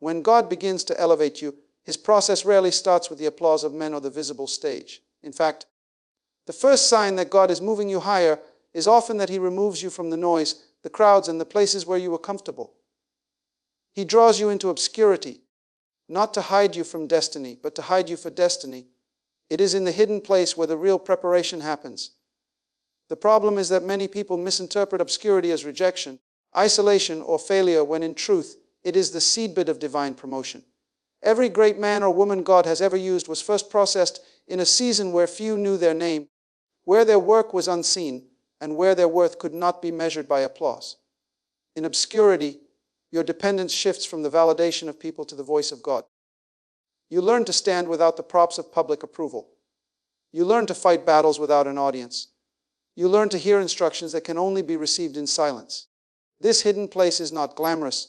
When God begins to elevate you, His process rarely starts with the applause of men or the visible stage. In fact, the first sign that God is moving you higher is often that He removes you from the noise, the crowds, and the places where you were comfortable. He draws you into obscurity, not to hide you from destiny, but to hide you for destiny. It is in the hidden place where the real preparation happens. The problem is that many people misinterpret obscurity as rejection, isolation, or failure, when in truth, it is the seedbed of divine promotion. Every great man or woman God has ever used was first processed in a season where few knew their name, where their work was unseen, and where their worth could not be measured by applause. In obscurity, your dependence shifts from the validation of people to the voice of God. You learn to stand without the props of public approval. You learn to fight battles without an audience. You learn to hear instructions that can only be received in silence. This hidden place is not glamorous.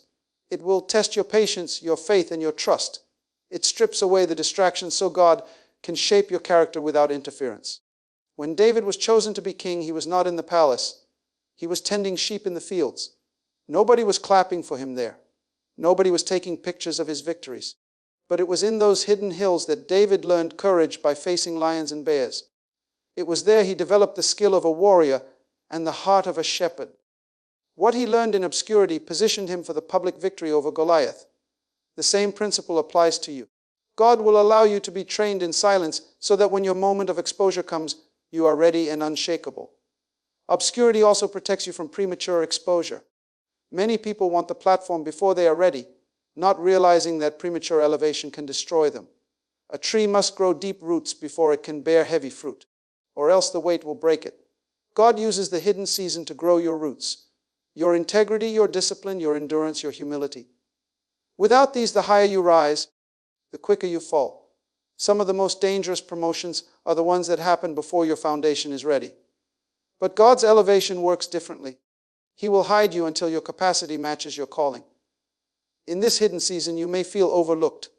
It will test your patience, your faith, and your trust. It strips away the distractions so God can shape your character without interference. When David was chosen to be king, he was not in the palace. He was tending sheep in the fields. Nobody was clapping for him there. Nobody was taking pictures of his victories. But it was in those hidden hills that David learned courage by facing lions and bears. It was there he developed the skill of a warrior and the heart of a shepherd. What he learned in obscurity positioned him for the public victory over Goliath. The same principle applies to you. God will allow you to be trained in silence so that when your moment of exposure comes, you are ready and unshakable. Obscurity also protects you from premature exposure. Many people want the platform before they are ready, not realizing that premature elevation can destroy them. A tree must grow deep roots before it can bear heavy fruit, or else the weight will break it. God uses the hidden season to grow your roots, your integrity, your discipline, your endurance, your humility. Without these, the higher you rise, the quicker you fall. Some of the most dangerous promotions are the ones that happen before your foundation is ready. But God's elevation works differently. He will hide you until your capacity matches your calling. In this hidden season, you may feel overlooked,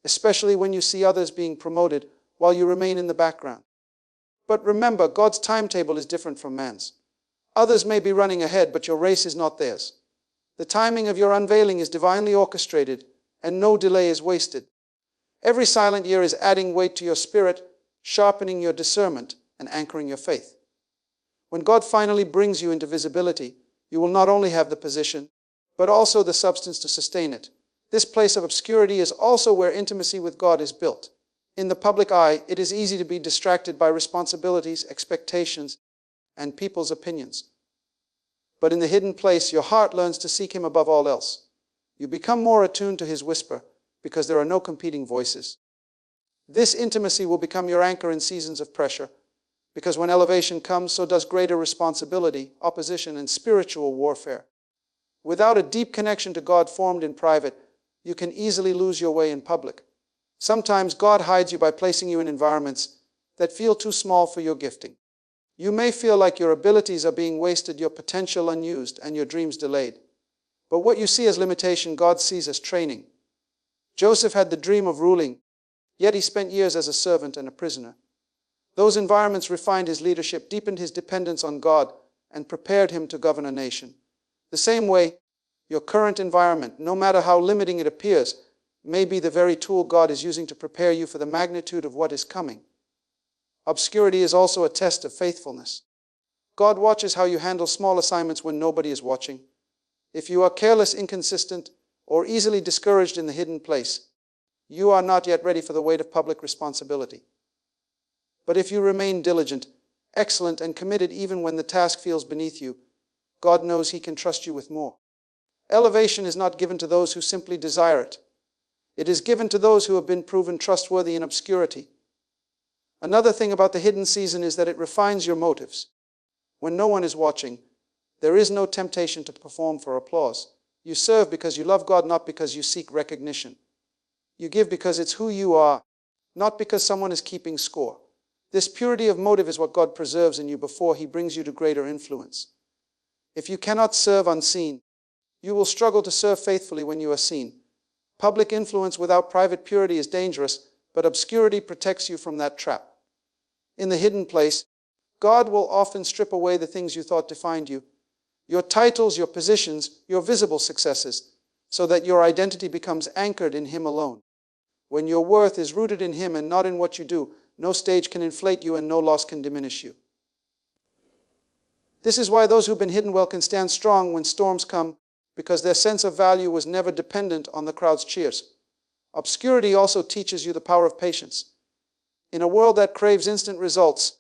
especially when you see others being promoted while you remain in the background. But remember, God's timetable is different from man's. Others may be running ahead, but your race is not theirs. The timing of your unveiling is divinely orchestrated, and no delay is wasted. Every silent year is adding weight to your spirit, sharpening your discernment, and anchoring your faith. When God finally brings you into visibility, you will not only have the position, but also the substance to sustain it. This place of obscurity is also where intimacy with God is built. In the public eye, it is easy to be distracted by responsibilities, expectations, and people's opinions. But in the hidden place, your heart learns to seek Him above all else. You become more attuned to His whisper because there are no competing voices. This intimacy will become your anchor in seasons of pressure, because when elevation comes, so does greater responsibility, opposition, and spiritual warfare. Without a deep connection to God formed in private, you can easily lose your way in public. Sometimes God hides you by placing you in environments that feel too small for your gifting. You may feel like your abilities are being wasted, your potential unused, and your dreams delayed. But what you see as limitation, God sees as training. Joseph had the dream of ruling, yet he spent years as a servant and a prisoner. Those environments refined his leadership, deepened his dependence on God, and prepared him to govern a nation. The same way, your current environment, no matter how limiting it appears, may be the very tool God is using to prepare you for the magnitude of what is coming. Obscurity is also a test of faithfulness. God watches how you handle small assignments when nobody is watching. If you are careless, inconsistent, or easily discouraged in the hidden place, you are not yet ready for the weight of public responsibility. But if you remain diligent, excellent, and committed even when the task feels beneath you, God knows He can trust you with more. Elevation is not given to those who simply desire it. It is given to those who have been proven trustworthy in obscurity. Another thing about the hidden season is that it refines your motives. When no one is watching, there is no temptation to perform for applause. You serve because you love God, not because you seek recognition. You give because it's who you are, not because someone is keeping score. This purity of motive is what God preserves in you before He brings you to greater influence. If you cannot serve unseen, you will struggle to serve faithfully when you are seen. Public influence without private purity is dangerous, but obscurity protects you from that trap. In the hidden place, God will often strip away the things you thought defined you, your titles, your positions, your visible successes, so that your identity becomes anchored in Him alone. When your worth is rooted in Him and not in what you do, no stage can inflate you and no loss can diminish you. This is why those who've been hidden well can stand strong when storms come, because their sense of value was never dependent on the crowd's cheers. Obscurity also teaches you the power of patience. In a world that craves instant results,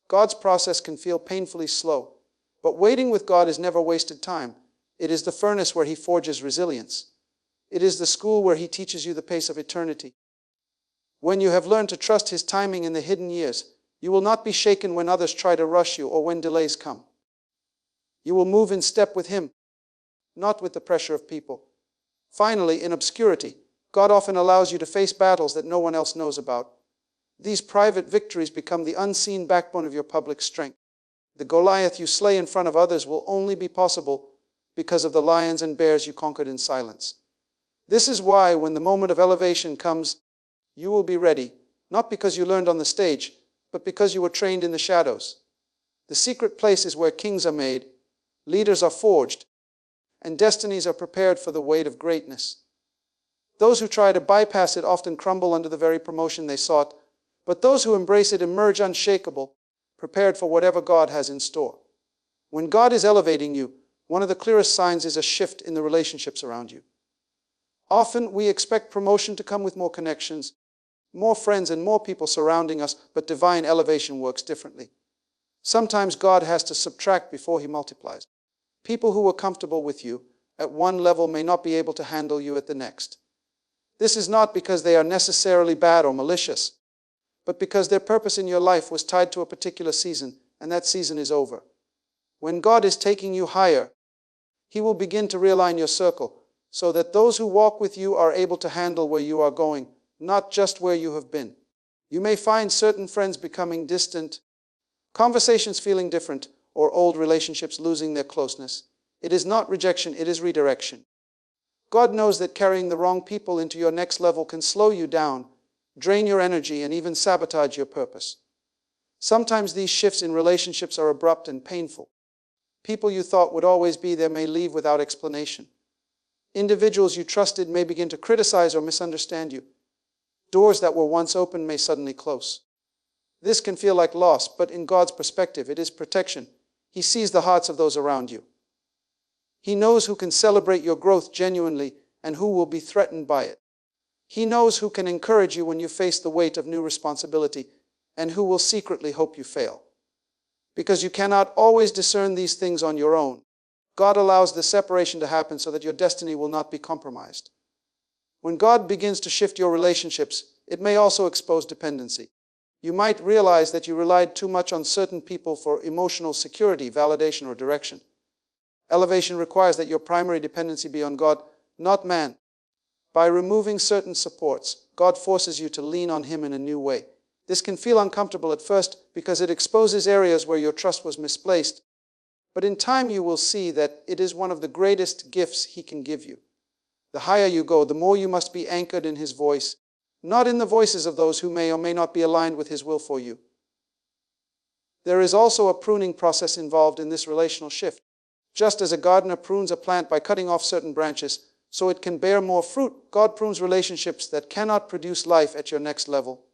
God's process can feel painfully slow. But waiting with God is never wasted time. It is the furnace where He forges resilience. It is the school where He teaches you the pace of eternity. When you have learned to trust His timing in the hidden years, you will not be shaken when others try to rush you or when delays come. You will move in step with Him, not with the pressure of people. Finally, in obscurity, God often allows you to face battles that no one else knows about. These private victories become the unseen backbone of your public strength. The Goliath you slay in front of others will only be possible because of the lions and bears you conquered in silence. This is why, when the moment of elevation comes, you will be ready, not because you learned on the stage, but because you were trained in the shadows. The secret place is where kings are made, leaders are forged, and destinies are prepared for the weight of greatness. Those who try to bypass it often crumble under the very promotion they sought, but those who embrace it emerge unshakable, prepared for whatever God has in store. When God is elevating you, one of the clearest signs is a shift in the relationships around you. Often we expect promotion to come with more connections, more friends and more people surrounding us, but divine elevation works differently. Sometimes God has to subtract before He multiplies. People who were comfortable with you at one level may not be able to handle you at the next. This is not because they are necessarily bad or malicious, but because their purpose in your life was tied to a particular season, and that season is over. When God is taking you higher, He will begin to realign your circle, so that those who walk with you are able to handle where you are going, not just where you have been. You may find certain friends becoming distant, conversations feeling different, or old relationships losing their closeness. It is not rejection, it is redirection. God knows that carrying the wrong people into your next level can slow you down, drain your energy, and even sabotage your purpose. Sometimes these shifts in relationships are abrupt and painful. People you thought would always be there may leave without explanation. Individuals you trusted may begin to criticize or misunderstand you. Doors that were once open may suddenly close. This can feel like loss, but in God's perspective, it is protection. He sees the hearts of those around you. He knows who can celebrate your growth genuinely and who will be threatened by it. He knows who can encourage you when you face the weight of new responsibility and who will secretly hope you fail. Because you cannot always discern these things on your own, God allows the separation to happen so that your destiny will not be compromised. When God begins to shift your relationships, it may also expose dependency. You might realize that you relied too much on certain people for emotional security, validation, or direction. Elevation requires that your primary dependency be on God, not man. By removing certain supports, God forces you to lean on Him in a new way. This can feel uncomfortable at first because it exposes areas where your trust was misplaced, but in time you will see that it is one of the greatest gifts He can give you. The higher you go, the more you must be anchored in His voice, not in the voices of those who may or may not be aligned with His will for you. There is also a pruning process involved in this relational shift. Just as a gardener prunes a plant by cutting off certain branches so it can bear more fruit, God prunes relationships that cannot produce life at your next level.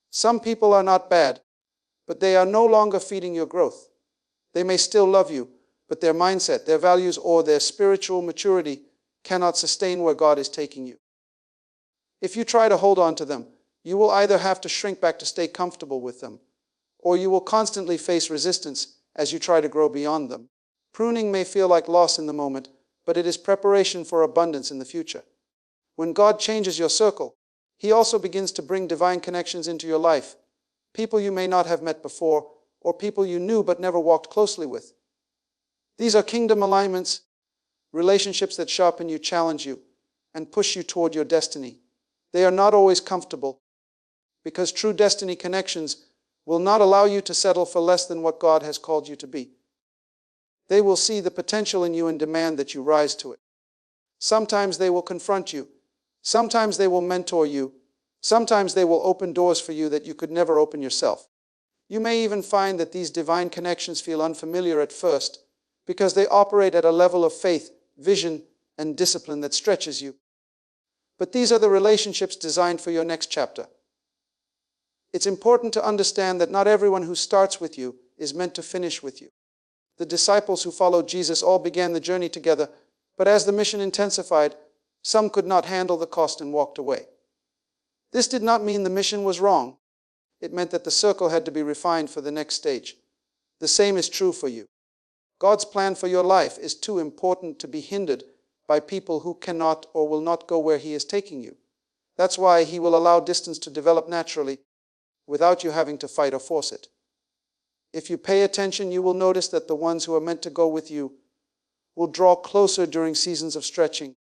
Some people are not bad, but they are no longer feeding your growth. They may still love you, but their mindset, their values, or their spiritual maturity cannot sustain where God is taking you. If you try to hold on to them, you will either have to shrink back to stay comfortable with them, or you will constantly face resistance as you try to grow beyond them. Pruning may feel like loss in the moment, but it is preparation for abundance in the future. When God changes your circle, He also begins to bring divine connections into your life, people you may not have met before, or people you knew but never walked closely with. These are kingdom alignments, relationships that sharpen you, challenge you, and push you toward your destiny. They are not always comfortable, because true destiny connections will not allow you to settle for less than what God has called you to be. They will see the potential in you and demand that you rise to it. Sometimes they will confront you. Sometimes they will mentor you. Sometimes they will open doors for you that you could never open yourself. You may even find that these divine connections feel unfamiliar at first because they operate at a level of faith, vision, and discipline that stretches you. But these are the relationships designed for your next chapter. It's important to understand that not everyone who starts with you is meant to finish with you. The disciples who followed Jesus all began the journey together, but as the mission intensified, some could not handle the cost and walked away. This did not mean the mission was wrong. It meant that the circle had to be refined for the next stage. The same is true for you. God's plan for your life is too important to be hindered by people who cannot or will not go where He is taking you. That's why He will allow distance to develop naturally without you having to fight or force it. If you pay attention, you will notice that the ones who are meant to go with you will draw closer during seasons of stretching,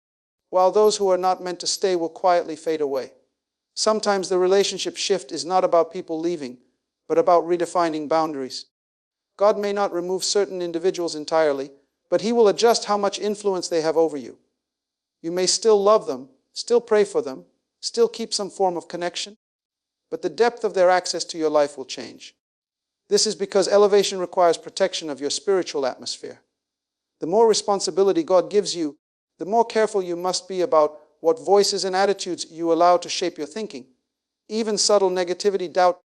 while those who are not meant to stay will quietly fade away. Sometimes the relationship shift is not about people leaving, but about redefining boundaries. God may not remove certain individuals entirely, but He will adjust how much influence they have over you. You may still love them, still pray for them, still keep some form of connection, but the depth of their access to your life will change. This is because elevation requires protection of your spiritual atmosphere. The more responsibility God gives you, the more careful you must be about what voices and attitudes you allow to shape your thinking. Even subtle negativity, doubt,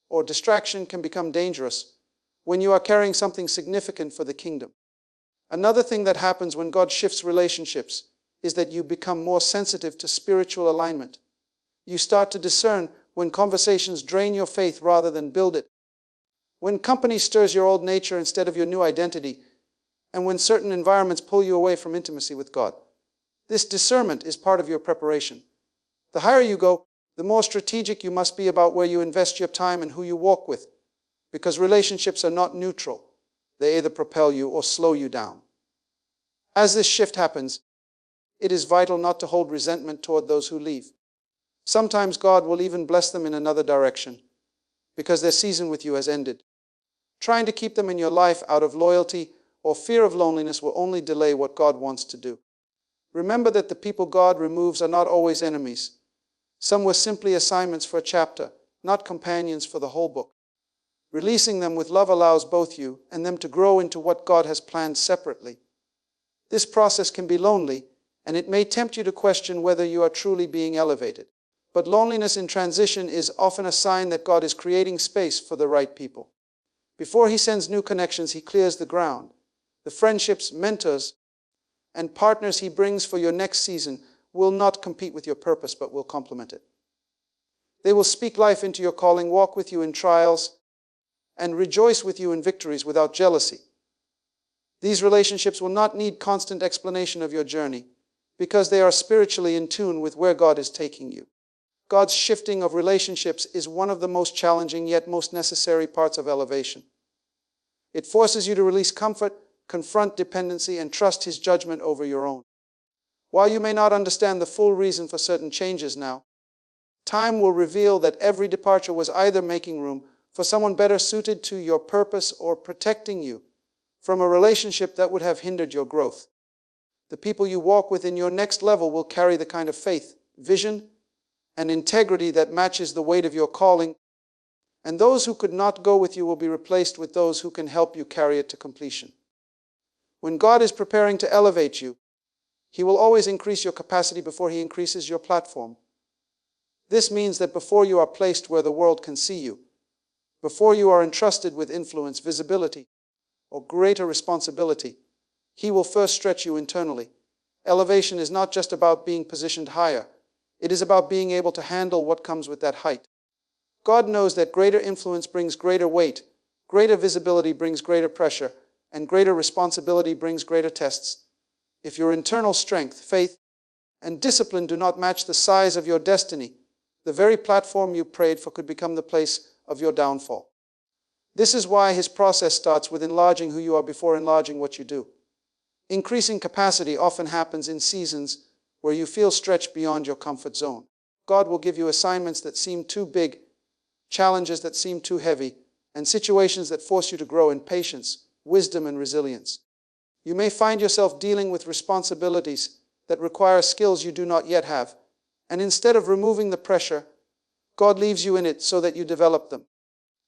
or distraction can become dangerous when you are carrying something significant for the kingdom. Another thing that happens when God shifts relationships is that you become more sensitive to spiritual alignment. You start to discern when conversations drain your faith rather than build it, when company stirs your old nature instead of your new identity, and when certain environments pull you away from intimacy with God. This discernment is part of your preparation. The higher you go, the more strategic you must be about where you invest your time and who you walk with, because relationships are not neutral. They either propel you or slow you down. As this shift happens, it is vital not to hold resentment toward those who leave. Sometimes God will even bless them in another direction, because their season with you has ended. Trying to keep them in your life out of loyalty or fear of loneliness will only delay what God wants to do. Remember that the people God removes are not always enemies. Some were simply assignments for a chapter, not companions for the whole book. Releasing them with love allows both you and them to grow into what God has planned separately. This process can be lonely, and it may tempt you to question whether you are truly being elevated. But loneliness in transition is often a sign that God is creating space for the right people. Before He sends new connections, He clears the ground. The friendships, mentors, and partners He brings for your next season will not compete with your purpose, but will complement it. They will speak life into your calling, walk with you in trials, and rejoice with you in victories without jealousy. These relationships will not need constant explanation of your journey, because they are spiritually in tune with where God is taking you. God's shifting of relationships is one of the most challenging yet most necessary parts of elevation. It forces you to release comfort, confront dependency, and trust His judgment over your own. While you may not understand the full reason for certain changes now, time will reveal that every departure was either making room for someone better suited to your purpose or protecting you from a relationship that would have hindered your growth. The people you walk with in your next level will carry the kind of faith, vision, and integrity that matches the weight of your calling, and those who could not go with you will be replaced with those who can help you carry it to completion. When God is preparing to elevate you, He will always increase your capacity before He increases your platform. This means that before you are placed where the world can see you, before you are entrusted with influence, visibility, or greater responsibility, He will first stretch you internally. Elevation is not just about being positioned higher. It is about being able to handle what comes with that height. God knows that greater influence brings greater weight, greater visibility brings greater pressure, and greater responsibility brings greater tests. If your internal strength, faith, and discipline do not match the size of your destiny, the very platform you prayed for could become the place of your downfall. This is why His process starts with enlarging who you are before enlarging what you do. Increasing capacity often happens in seasons where you feel stretched beyond your comfort zone. God will give you assignments that seem too big, challenges that seem too heavy, and situations that force you to grow in patience, wisdom, and resilience. You may find yourself dealing with responsibilities that require skills you do not yet have, and instead of removing the pressure, God leaves you in it so that you develop them.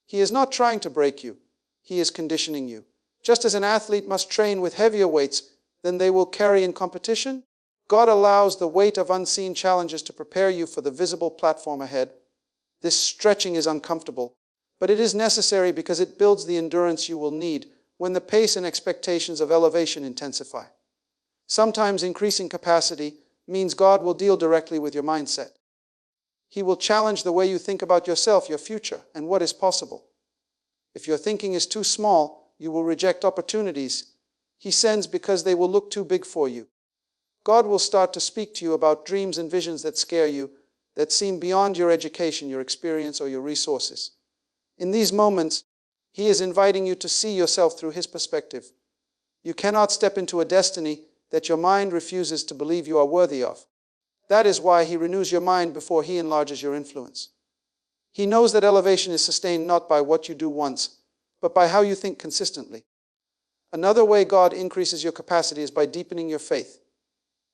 He is not trying to break you. He is conditioning you. Just as an athlete must train with heavier weights than they will carry in competition, God allows the weight of unseen challenges to prepare you for the visible platform ahead. This stretching is uncomfortable, but it is necessary because it builds the endurance you will need when the pace and expectations of elevation intensify. Sometimes increasing capacity means God will deal directly with your mindset. He will challenge the way you think about yourself, your future, and what is possible. If your thinking is too small, you will reject opportunities He sends because they will look too big for you. God will start to speak to you about dreams and visions that scare you, that seem beyond your education, your experience, or your resources. In these moments, He is inviting you to see yourself through His perspective. You cannot step into a destiny that your mind refuses to believe you are worthy of. That is why He renews your mind before He enlarges your influence. He knows that elevation is sustained not by what you do once, but by how you think consistently. Another way God increases your capacity is by deepening your faith.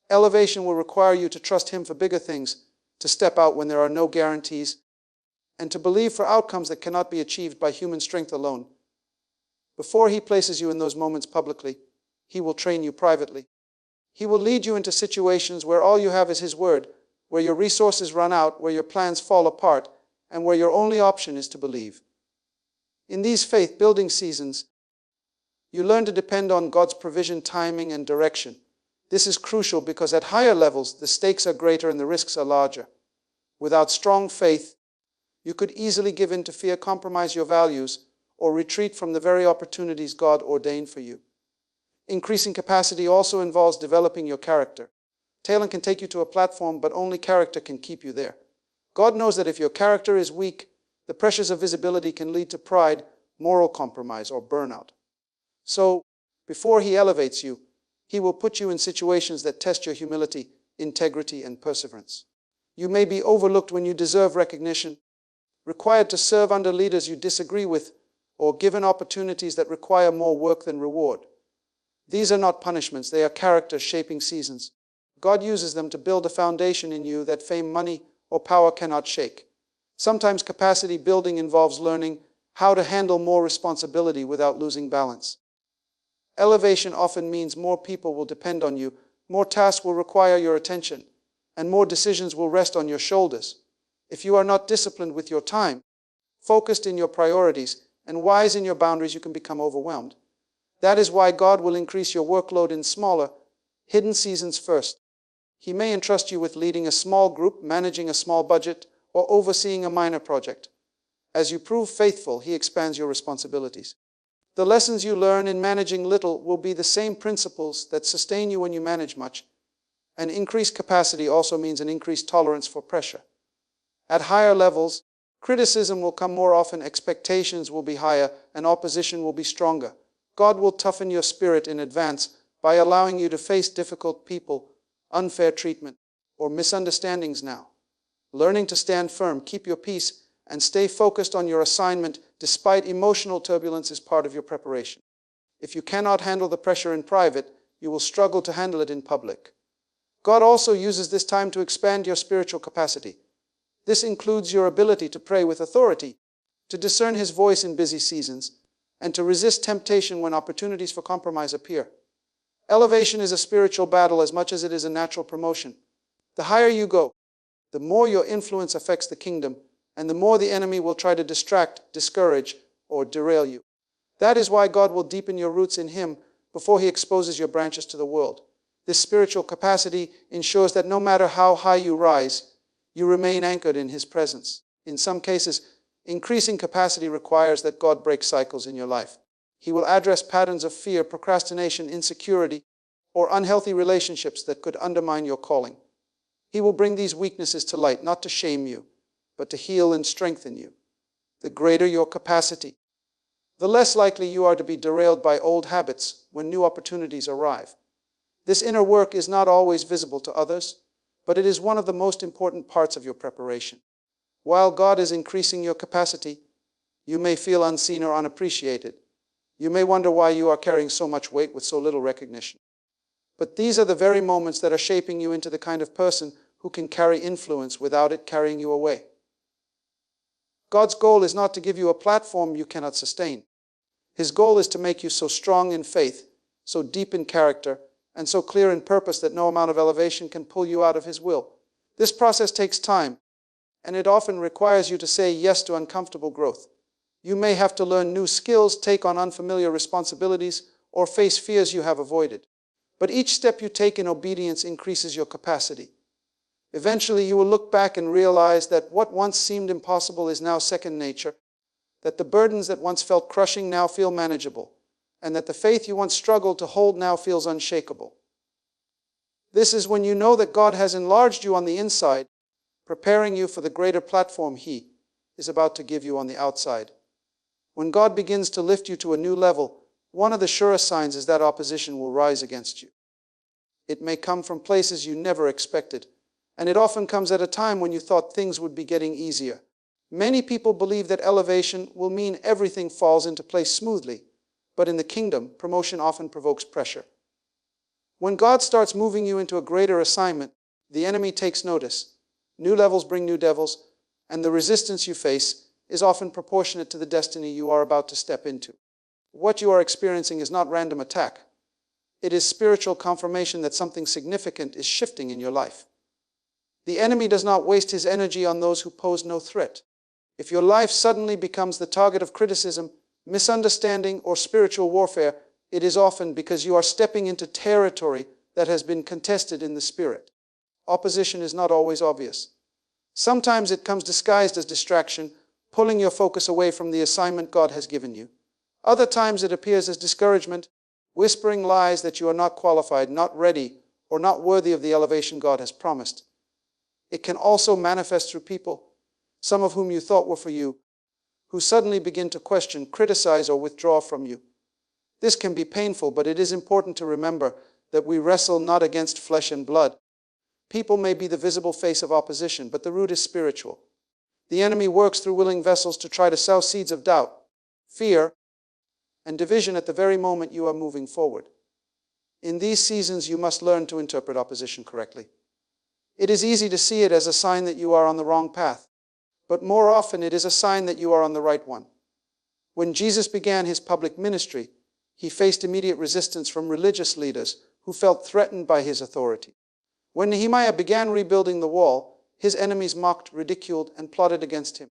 Elevation will require you to trust Him for bigger things, to step out when there are no guarantees, and to believe for outcomes that cannot be achieved by human strength alone. Before He places you in those moments publicly, He will train you privately. He will lead you into situations where all you have is His word, where your resources run out, where your plans fall apart, and where your only option is to believe. In these faith-building seasons, you learn to depend on God's provision, timing, and direction. This is crucial because at higher levels, the stakes are greater and the risks are larger. Without strong faith, you could easily give in to fear, compromise your values, or retreat from the very opportunities God ordained for you. Increasing capacity also involves developing your character. Talent can take you to a platform, but only character can keep you there. God knows that if your character is weak, the pressures of visibility can lead to pride, moral compromise, or burnout. So, before He elevates you, He will put you in situations that test your humility, integrity, and perseverance. You may be overlooked when you deserve recognition, required to serve under leaders you disagree with, or given opportunities that require more work than reward. These are not punishments, they are character-shaping seasons. God uses them to build a foundation in you that fame, money, or power cannot shake. Sometimes capacity building involves learning how to handle more responsibility without losing balance. Elevation often means more people will depend on you, more tasks will require your attention, and more decisions will rest on your shoulders. If you are not disciplined with your time, focused in your priorities, and wise in your boundaries, you can become overwhelmed. That is why God will increase your workload in smaller, hidden seasons first. He may entrust you with leading a small group, managing a small budget, or overseeing a minor project. As you prove faithful, He expands your responsibilities. The lessons you learn in managing little will be the same principles that sustain you when you manage much. An increased capacity also means an increased tolerance for pressure. At higher levels, criticism will come more often, expectations will be higher, and opposition will be stronger. God will toughen your spirit in advance by allowing you to face difficult people, unfair treatment, or misunderstandings now. Learning to stand firm, keep your peace, and stay focused on your assignment despite emotional turbulence is part of your preparation. If you cannot handle the pressure in private, you will struggle to handle it in public. God also uses this time to expand your spiritual capacity. This includes your ability to pray with authority, to discern His voice in busy seasons, and to resist temptation when opportunities for compromise appear. Elevation is a spiritual battle as much as it is a natural promotion. The higher you go, the more your influence affects the kingdom, and the more the enemy will try to distract, discourage, or derail you. That is why God will deepen your roots in Him before He exposes your branches to the world. This spiritual capacity ensures that no matter how high you rise, you remain anchored in His presence. In some cases, increasing capacity requires that God break cycles in your life. He will address patterns of fear, procrastination, insecurity, or unhealthy relationships that could undermine your calling. He will bring these weaknesses to light, not to shame you, but to heal and strengthen you. The greater your capacity, the less likely you are to be derailed by old habits when new opportunities arrive. This inner work is not always visible to others, but it is one of the most important parts of your preparation. While God is increasing your capacity, you may feel unseen or unappreciated. You may wonder why you are carrying so much weight with so little recognition. But these are the very moments that are shaping you into the kind of person who can carry influence without it carrying you away. God's goal is not to give you a platform you cannot sustain. His goal is to make you so strong in faith, so deep in character, and so clear in purpose that no amount of elevation can pull you out of His will. This process takes time, and it often requires you to say yes to uncomfortable growth. You may have to learn new skills, take on unfamiliar responsibilities, or face fears you have avoided. But each step you take in obedience increases your capacity. Eventually, you will look back and realize that what once seemed impossible is now second nature, that the burdens that once felt crushing now feel manageable, and that the faith you once struggled to hold now feels unshakable. This is when you know that God has enlarged you on the inside, preparing you for the greater platform He is about to give you on the outside. When God begins to lift you to a new level, one of the surest signs is that opposition will rise against you. It may come from places you never expected, and it often comes at a time when you thought things would be getting easier. Many people believe that elevation will mean everything falls into place smoothly, but in the kingdom, promotion often provokes pressure. When God starts moving you into a greater assignment, the enemy takes notice. New levels bring new devils, and the resistance you face is often proportionate to the destiny you are about to step into. What you are experiencing is not random attack. It is spiritual confirmation that something significant is shifting in your life. The enemy does not waste his energy on those who pose no threat. If your life suddenly becomes the target of criticism, misunderstanding, or spiritual warfare, it is often because you are stepping into territory that has been contested in the spirit. Opposition is not always obvious. Sometimes it comes disguised as distraction, pulling your focus away from the assignment God has given you. Other times it appears as discouragement, whispering lies that you are not qualified, not ready, or not worthy of the elevation God has promised. It can also manifest through people, some of whom you thought were for you, who suddenly begin to question, criticize, or withdraw from you. This can be painful, but it is important to remember that we wrestle not against flesh and blood. People may be the visible face of opposition, but the root is spiritual. The enemy works through willing vessels to try to sow seeds of doubt, fear, and division at the very moment you are moving forward. In these seasons, you must learn to interpret opposition correctly. It is easy to see it as a sign that you are on the wrong path, but more often it is a sign that you are on the right one. When Jesus began His public ministry, He faced immediate resistance from religious leaders who felt threatened by His authority. When Nehemiah began rebuilding the wall, his enemies mocked, ridiculed, and plotted against him.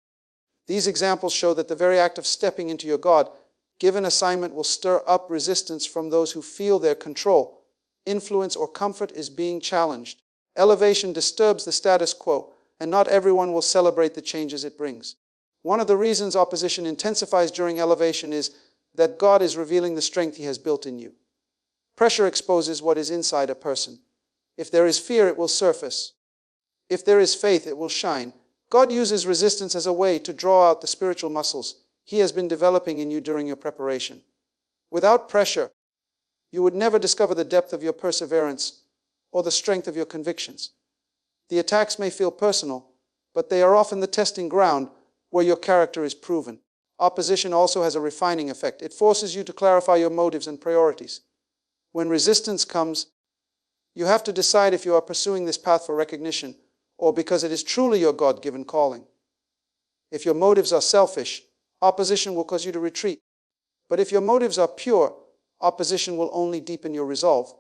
These examples show that the very act of stepping into your God-given assignment will stir up resistance from those who feel their control, influence, or comfort is being challenged. Elevation disturbs the status quo, and not everyone will celebrate the changes it brings. One of the reasons opposition intensifies during elevation is that God is revealing the strength He has built in you. Pressure exposes what is inside a person. If there is fear, it will surface. If there is faith, it will shine. God uses resistance as a way to draw out the spiritual muscles He has been developing in you during your preparation. Without pressure, you would never discover the depth of your perseverance or the strength of your convictions. The attacks may feel personal, but they are often the testing ground where your character is proven. Opposition also has a refining effect. It forces you to clarify your motives and priorities. When resistance comes, you have to decide if you are pursuing this path for recognition or because it is truly your God-given calling. If your motives are selfish, opposition will cause you to retreat. But if your motives are pure, opposition will only deepen your resolve.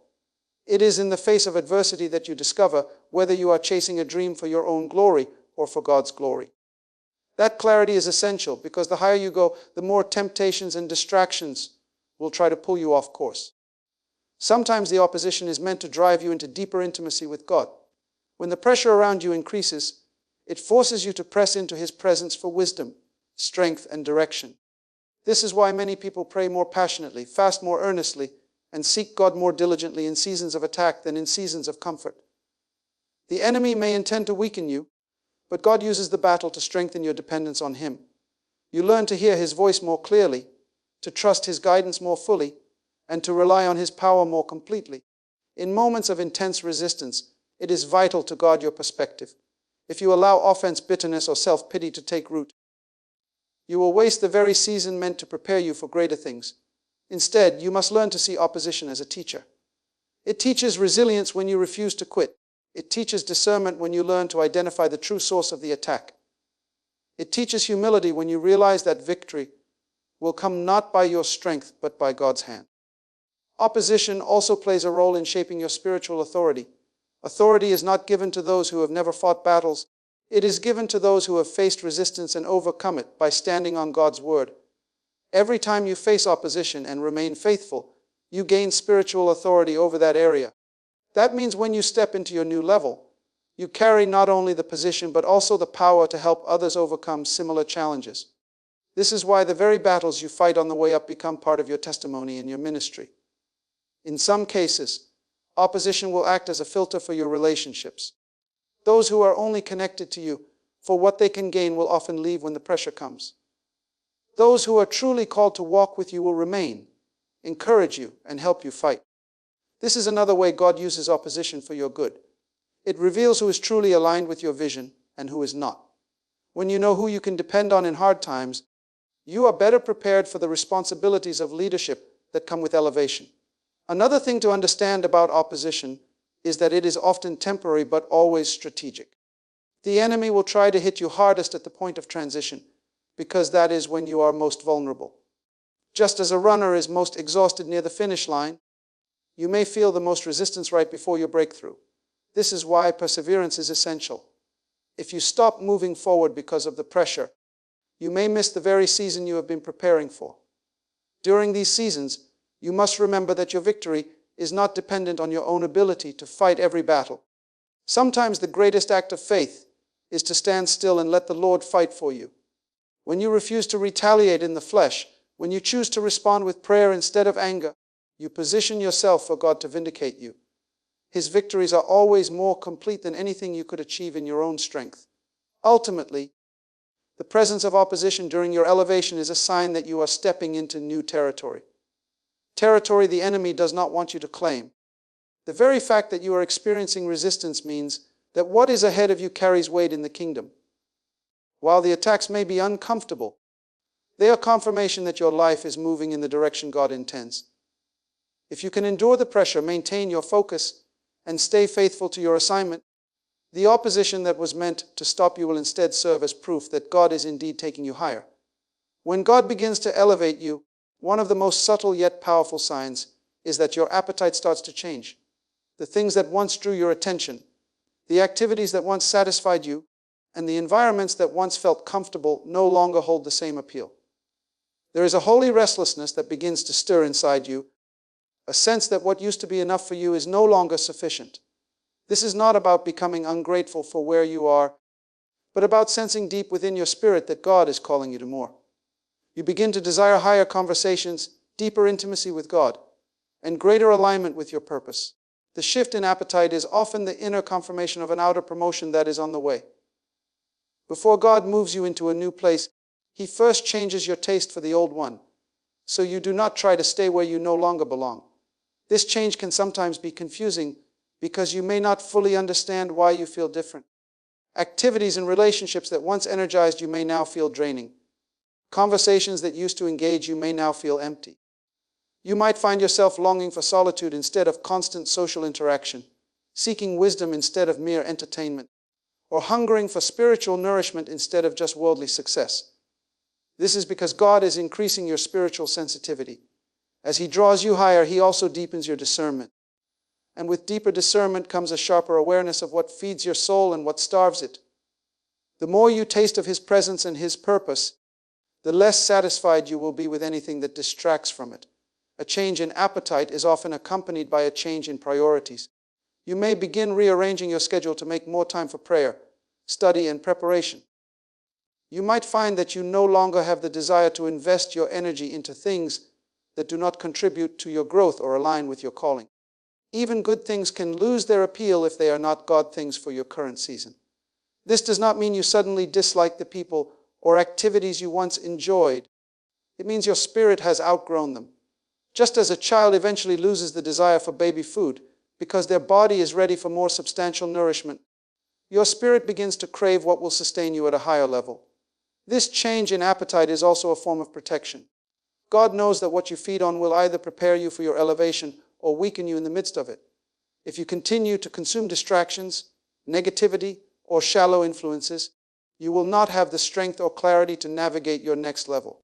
It is in the face of adversity that you discover whether you are chasing a dream for your own glory or for God's glory. That clarity is essential because the higher you go, the more temptations and distractions will try to pull you off course. Sometimes the opposition is meant to drive you into deeper intimacy with God. When the pressure around you increases, it forces you to press into His presence for wisdom, strength, and direction. This is why many people pray more passionately, fast more earnestly, and seek God more diligently in seasons of attack than in seasons of comfort. The enemy may intend to weaken you, but God uses the battle to strengthen your dependence on Him. You learn to hear His voice more clearly, to trust His guidance more fully, and to rely on His power more completely. In moments of intense resistance, it is vital to guard your perspective. If you allow offense, bitterness, or self-pity to take root, you will waste the very season meant to prepare you for greater things. Instead, you must learn to see opposition as a teacher. It teaches resilience when you refuse to quit. It teaches discernment when you learn to identify the true source of the attack. It teaches humility when you realize that victory will come not by your strength, but by God's hand. Opposition also plays a role in shaping your spiritual authority. Authority is not given to those who have never fought battles. It is given to those who have faced resistance and overcome it by standing on God's word. Every time you face opposition and remain faithful, you gain spiritual authority over that area. That means when you step into your new level, you carry not only the position but also the power to help others overcome similar challenges. This is why the very battles you fight on the way up become part of your testimony in your ministry. In some cases, opposition will act as a filter for your relationships. Those who are only connected to you for what they can gain will often leave when the pressure comes. Those who are truly called to walk with you will remain, encourage you, and help you fight. This is another way God uses opposition for your good. It reveals who is truly aligned with your vision and who is not. When you know who you can depend on in hard times, you are better prepared for the responsibilities of leadership that come with elevation. Another thing to understand about opposition is that it is often temporary but always strategic. The enemy will try to hit you hardest at the point of transition, because that is when you are most vulnerable. Just as a runner is most exhausted near the finish line, you may feel the most resistance right before your breakthrough. This is why perseverance is essential. If you stop moving forward because of the pressure, you may miss the very season you have been preparing for. During these seasons, you must remember that your victory is not dependent on your own ability to fight every battle. Sometimes the greatest act of faith is to stand still and let the Lord fight for you. When you refuse to retaliate in the flesh, when you choose to respond with prayer instead of anger, you position yourself for God to vindicate you. His victories are always more complete than anything you could achieve in your own strength. Ultimately, the presence of opposition during your elevation is a sign that you are stepping into new territory. Territory the enemy does not want you to claim. The very fact that you are experiencing resistance means that what is ahead of you carries weight in the kingdom. While the attacks may be uncomfortable, they are confirmation that your life is moving in the direction God intends. If you can endure the pressure, maintain your focus, and stay faithful to your assignment, the opposition that was meant to stop you will instead serve as proof that God is indeed taking you higher. When God begins to elevate you, one of the most subtle yet powerful signs is that your appetite starts to change. The things that once drew your attention, the activities that once satisfied you, and the environments that once felt comfortable no longer hold the same appeal. There is a holy restlessness that begins to stir inside you, a sense that what used to be enough for you is no longer sufficient. This is not about becoming ungrateful for where you are, but about sensing deep within your spirit that God is calling you to more. You begin to desire higher conversations, deeper intimacy with God, and greater alignment with your purpose. The shift in appetite is often the inner confirmation of an outer promotion that is on the way. Before God moves you into a new place, He first changes your taste for the old one, so you do not try to stay where you no longer belong. This change can sometimes be confusing because you may not fully understand why you feel different. Activities and relationships that once energized you may now feel draining. Conversations that used to engage you may now feel empty. You might find yourself longing for solitude instead of constant social interaction, seeking wisdom instead of mere entertainment, or hungering for spiritual nourishment instead of just worldly success. This is because God is increasing your spiritual sensitivity. As He draws you higher, He also deepens your discernment. And with deeper discernment comes a sharper awareness of what feeds your soul and what starves it. The more you taste of His presence and His purpose, the less satisfied you will be with anything that distracts from it. A change in appetite is often accompanied by a change in priorities. You may begin rearranging your schedule to make more time for prayer, study, and preparation. You might find that you no longer have the desire to invest your energy into things that do not contribute to your growth or align with your calling. Even good things can lose their appeal if they are not God things for your current season. This does not mean you suddenly dislike the people or activities you once enjoyed. It means your spirit has outgrown them. Just as a child eventually loses the desire for baby food because their body is ready for more substantial nourishment, your spirit begins to crave what will sustain you at a higher level. This change in appetite is also a form of protection. God knows that what you feed on will either prepare you for your elevation or weaken you in the midst of it. If you continue to consume distractions, negativity, or shallow influences, you will not have the strength or clarity to navigate your next level.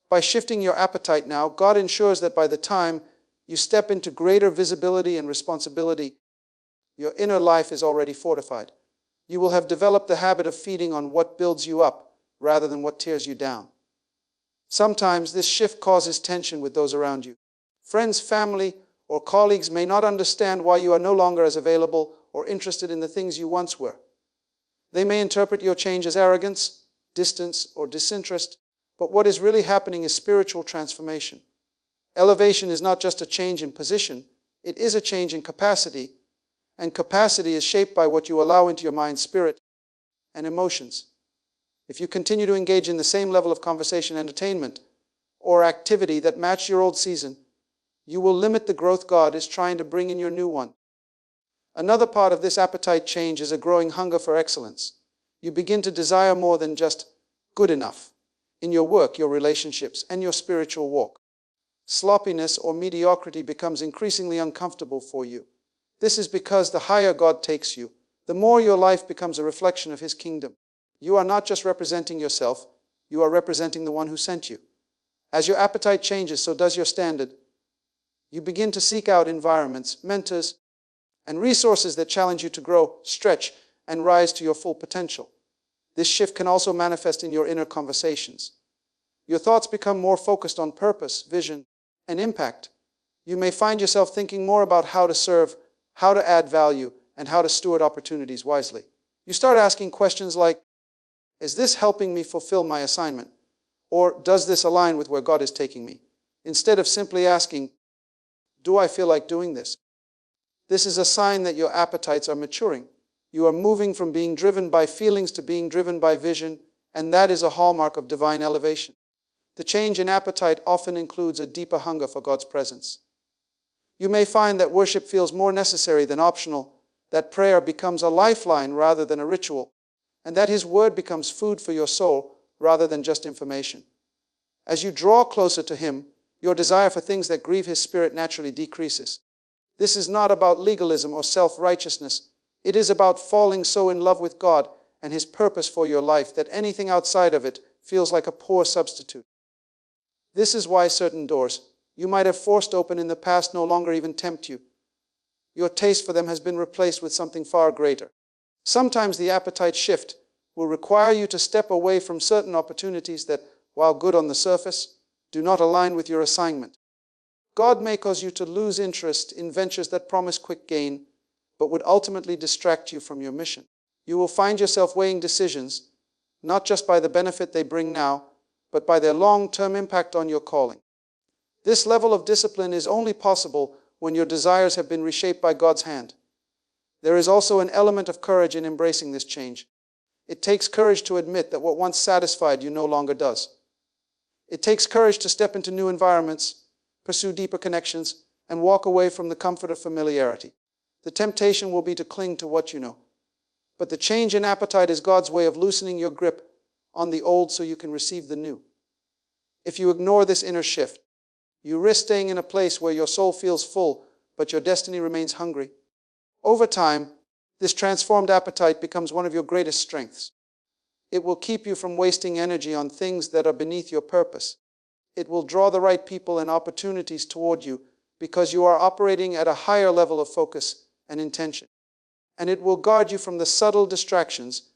By shifting your appetite now, God ensures that by the time You step into greater visibility and responsibility. Your inner life is already fortified. You will have developed the habit of feeding on what builds you up rather than what tears you down. Sometimes this shift causes tension with those around you. Friends, family, or colleagues may not understand why you are no longer as available or interested in the things you once were. They may interpret your change as arrogance, distance, or disinterest, but what is really happening is spiritual transformation. Elevation is not just a change in position, it is a change in capacity, and capacity is shaped by what you allow into your mind, spirit, and emotions. If you continue to engage in the same level of conversation, entertainment, or activity that match your old season, you will limit the growth God is trying to bring in your new one. Another part of this appetite change is a growing hunger for excellence. You begin to desire more than just good enough in your work, your relationships, and your spiritual walk. Sloppiness or mediocrity becomes increasingly uncomfortable for you. This is because the higher God takes you, the more your life becomes a reflection of His kingdom. You are not just representing yourself, you are representing the one who sent you. As your appetite changes, so does your standard. You begin to seek out environments, mentors, and resources that challenge you to grow, stretch, and rise to your full potential. This shift can also manifest in your inner conversations. Your thoughts become more focused on purpose, vision, and impact. You may find yourself thinking more about how to serve, how to add value, and how to steward opportunities wisely. You start asking questions like, is this helping me fulfill my assignment? Or does this align with where God is taking me? Instead of simply asking, do I feel like doing this? This is a sign that your appetites are maturing. You are moving from being driven by feelings to being driven by vision, and that is a hallmark of divine elevation. The change in appetite often includes a deeper hunger for God's presence. You may find that worship feels more necessary than optional, that prayer becomes a lifeline rather than a ritual, and that His word becomes food for your soul rather than just information. As you draw closer to Him, your desire for things that grieve His Spirit naturally decreases. This is not about legalism or self-righteousness. It is about falling so in love with God and His purpose for your life that anything outside of it feels like a poor substitute. This is why certain doors you might have forced open in the past no longer even tempt you. Your taste for them has been replaced with something far greater. Sometimes the appetite shift will require you to step away from certain opportunities that, while good on the surface, do not align with your assignment. God may cause you to lose interest in ventures that promise quick gain, but would ultimately distract you from your mission. You will find yourself weighing decisions, not just by the benefit they bring now, but by their long-term impact on your calling. This level of discipline is only possible when your desires have been reshaped by God's hand. There is also an element of courage in embracing this change. It takes courage to admit that what once satisfied you no longer does. It takes courage to step into new environments, pursue deeper connections, and walk away from the comfort of familiarity. The temptation will be to cling to what you know. But the change in appetite is God's way of loosening your grip on the old so you can receive the new. If you ignore this inner shift, you risk staying in a place where your soul feels full, but your destiny remains hungry. Over time, this transformed appetite becomes one of your greatest strengths. It will keep you from wasting energy on things that are beneath your purpose. It will draw the right people and opportunities toward you because you are operating at a higher level of focus and intention. And it will guard you from the subtle distractions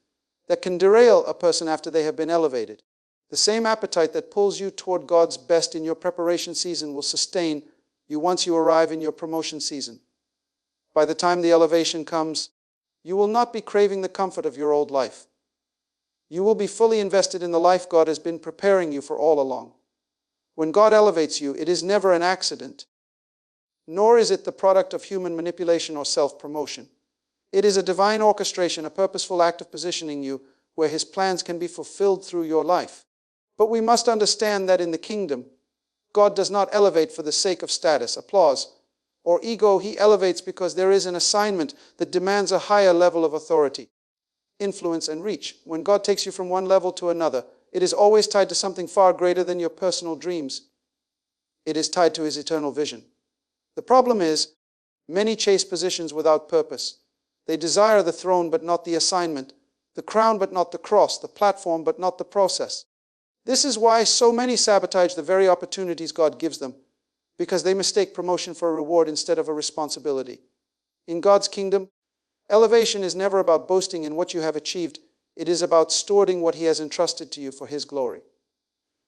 that can derail a person after they have been elevated. The same appetite that pulls you toward God's best in your preparation season will sustain you once you arrive in your promotion season. By the time the elevation comes, you will not be craving the comfort of your old life. You will be fully invested in the life God has been preparing you for all along. When God elevates you, it is never an accident, nor is it the product of human manipulation or self-promotion. It is a divine orchestration, a purposeful act of positioning you where His plans can be fulfilled through your life. But we must understand that in the kingdom, God does not elevate for the sake of status, applause, or ego. He elevates because there is an assignment that demands a higher level of authority, influence, and reach. When God takes you from one level to another, it is always tied to something far greater than your personal dreams. It is tied to His eternal vision. The problem is, many chase positions without purpose. They desire the throne but not the assignment, the crown but not the cross, the platform but not the process. This is why so many sabotage the very opportunities God gives them, because they mistake promotion for a reward instead of a responsibility. In God's kingdom, elevation is never about boasting in what you have achieved. It is about stewarding what He has entrusted to you for His glory.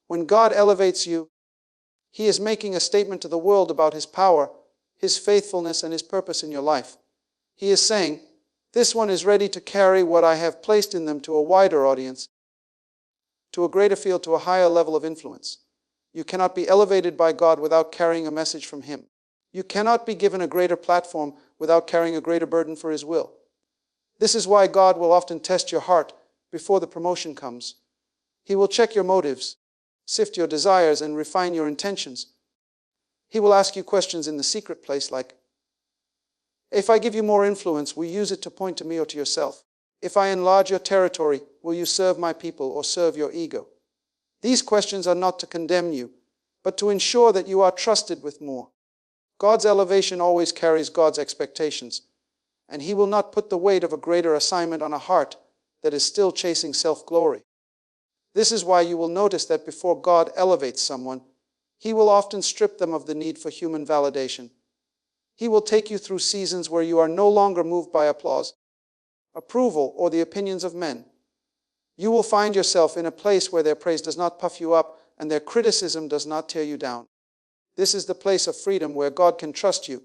When God elevates you, He is making a statement to the world about His power, His faithfulness, and His purpose in your life. He is saying, "This one is ready to carry what I have placed in them to a wider audience, to a greater field, to a higher level of influence." You cannot be elevated by God without carrying a message from Him. You cannot be given a greater platform without carrying a greater burden for His will. This is why God will often test your heart before the promotion comes. He will check your motives, sift your desires, and refine your intentions. He will ask you questions in the secret place like, "If I give you more influence, will you use it to point to me or to yourself? If I enlarge your territory, will you serve my people or serve your ego?" These questions are not to condemn you, but to ensure that you are trusted with more. God's elevation always carries God's expectations, and He will not put the weight of a greater assignment on a heart that is still chasing self-glory. This is why you will notice that before God elevates someone, He will often strip them of the need for human validation. He will take you through seasons where you are no longer moved by applause, approval, or the opinions of men. You will find yourself in a place where their praise does not puff you up and their criticism does not tear you down. This is the place of freedom where God can trust you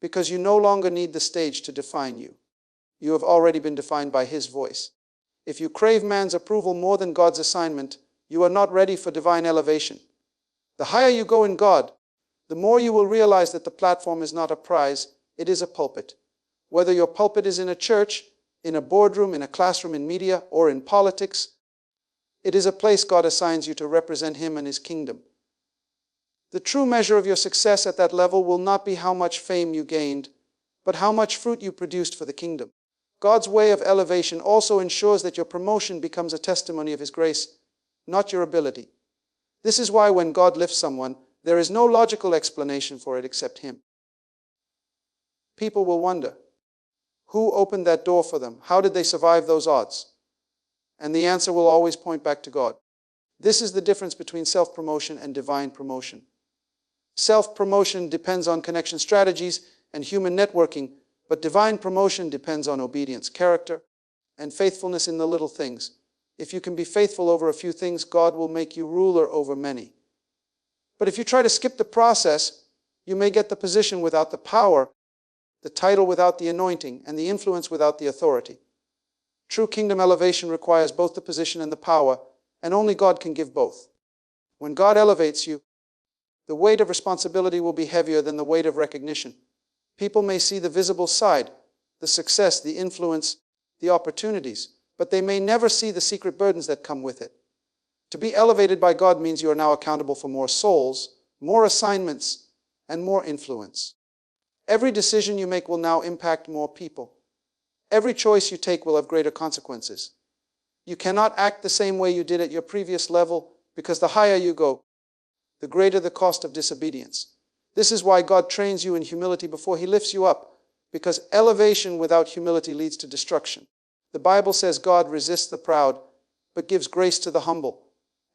because you no longer need the stage to define you. You have already been defined by His voice. If you crave man's approval more than God's assignment, you are not ready for divine elevation. The higher you go in God, the more you will realize that the platform is not a prize, it is a pulpit. Whether your pulpit is in a church, in a boardroom, in a classroom, in media, or in politics, it is a place God assigns you to represent Him and His kingdom. The true measure of your success at that level will not be how much fame you gained, but how much fruit you produced for the kingdom. God's way of elevation also ensures that your promotion becomes a testimony of His grace, not your ability. This is why when God lifts someone, there is no logical explanation for it except Him. People will wonder, who opened that door for them? How did they survive those odds? And the answer will always point back to God. This is the difference between self-promotion and divine promotion. Self-promotion depends on connection strategies and human networking, but divine promotion depends on obedience, character, and faithfulness in the little things. If you can be faithful over a few things, God will make you ruler over many. But if you try to skip the process, you may get the position without the power, the title without the anointing, and the influence without the authority. True kingdom elevation requires both the position and the power, and only God can give both. When God elevates you, the weight of responsibility will be heavier than the weight of recognition. People may see the visible side, the success, the influence, the opportunities, but they may never see the secret burdens that come with it. To be elevated by God means you are now accountable for more souls, more assignments, and more influence. Every decision you make will now impact more people. Every choice you take will have greater consequences. You cannot act the same way you did at your previous level because the higher you go, the greater the cost of disobedience. This is why God trains you in humility before He lifts you up, because elevation without humility leads to destruction. The Bible says God resists the proud, but gives grace to the humble.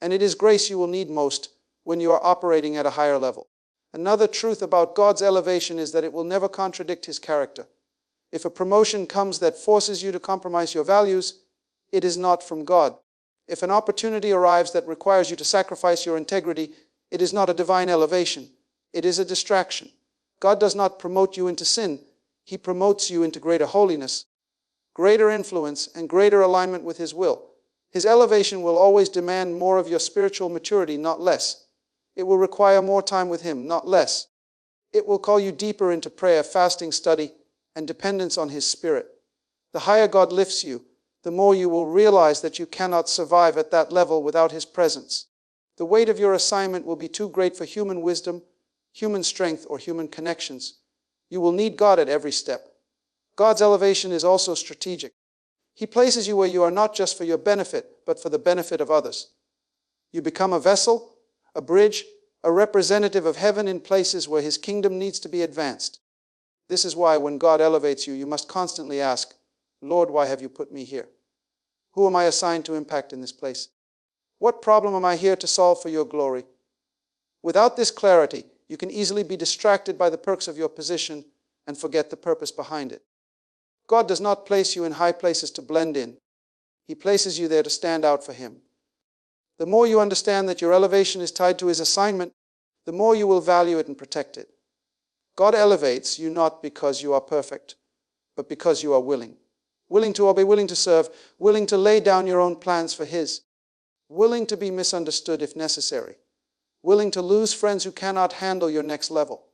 And it is grace you will need most when you are operating at a higher level. Another truth about God's elevation is that it will never contradict His character. If a promotion comes that forces you to compromise your values, it is not from God. If an opportunity arrives that requires you to sacrifice your integrity, it is not a divine elevation. It is a distraction. God does not promote you into sin. He promotes you into greater holiness, greater influence, and greater alignment with His will. His elevation will always demand more of your spiritual maturity, not less. It will require more time with Him, not less. It will call you deeper into prayer, fasting, study, and dependence on His Spirit. The higher God lifts you, the more you will realize that you cannot survive at that level without His presence. The weight of your assignment will be too great for human wisdom, human strength, or human connections. You will need God at every step. God's elevation is also strategic. He places you where you are not just for your benefit, but for the benefit of others. You become a vessel, a bridge, a representative of heaven in places where His kingdom needs to be advanced. This is why when God elevates you, you must constantly ask, Lord, why have you put me here? Who am I assigned to impact in this place? What problem am I here to solve for your glory? Without this clarity, You can easily be distracted by the perks of your position and forget the purpose behind it. God does not place you in high places to blend in. He places you there to stand out for Him. The more you understand that your elevation is tied to His assignment, the more you will value it and protect it. God elevates you not because you are perfect, but because you are willing. Willing to obey, willing to serve, willing to lay down your own plans for His, willing to be misunderstood if necessary, willing to lose friends who cannot handle your next level,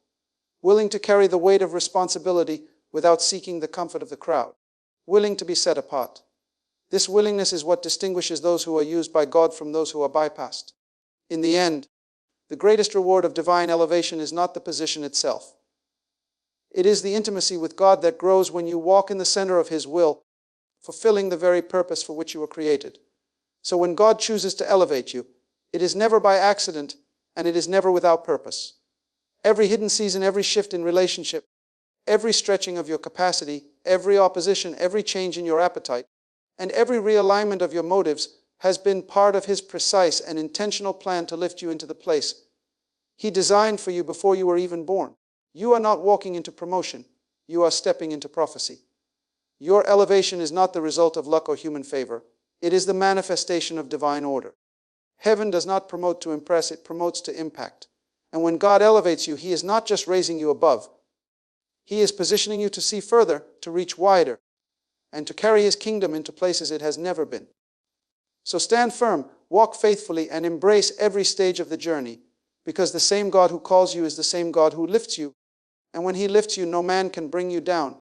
willing to carry the weight of responsibility without seeking the comfort of the crowd, willing to be set apart. This willingness is what distinguishes those who are used by God from those who are bypassed. In the end, the greatest reward of divine elevation is not the position itself. It is the intimacy with God that grows when you walk in the center of His will, fulfilling the very purpose for which you were created. So when God chooses to elevate you, it is never by accident, and it is never without purpose. Every hidden season, every shift in relationship, every stretching of your capacity, every opposition, every change in your appetite, and every realignment of your motives has been part of His precise and intentional plan to lift you into the place He designed for you before you were even born. You are not walking into promotion. You are stepping into prophecy. Your elevation is not the result of luck or human favor. It is the manifestation of divine order. Heaven does not promote to impress, it promotes to impact. And when God elevates you, He is not just raising you above. He is positioning you to see further, to reach wider, and to carry His kingdom into places it has never been. So stand firm, walk faithfully, and embrace every stage of the journey, because the same God who calls you is the same God who lifts you. And when He lifts you, no man can bring you down.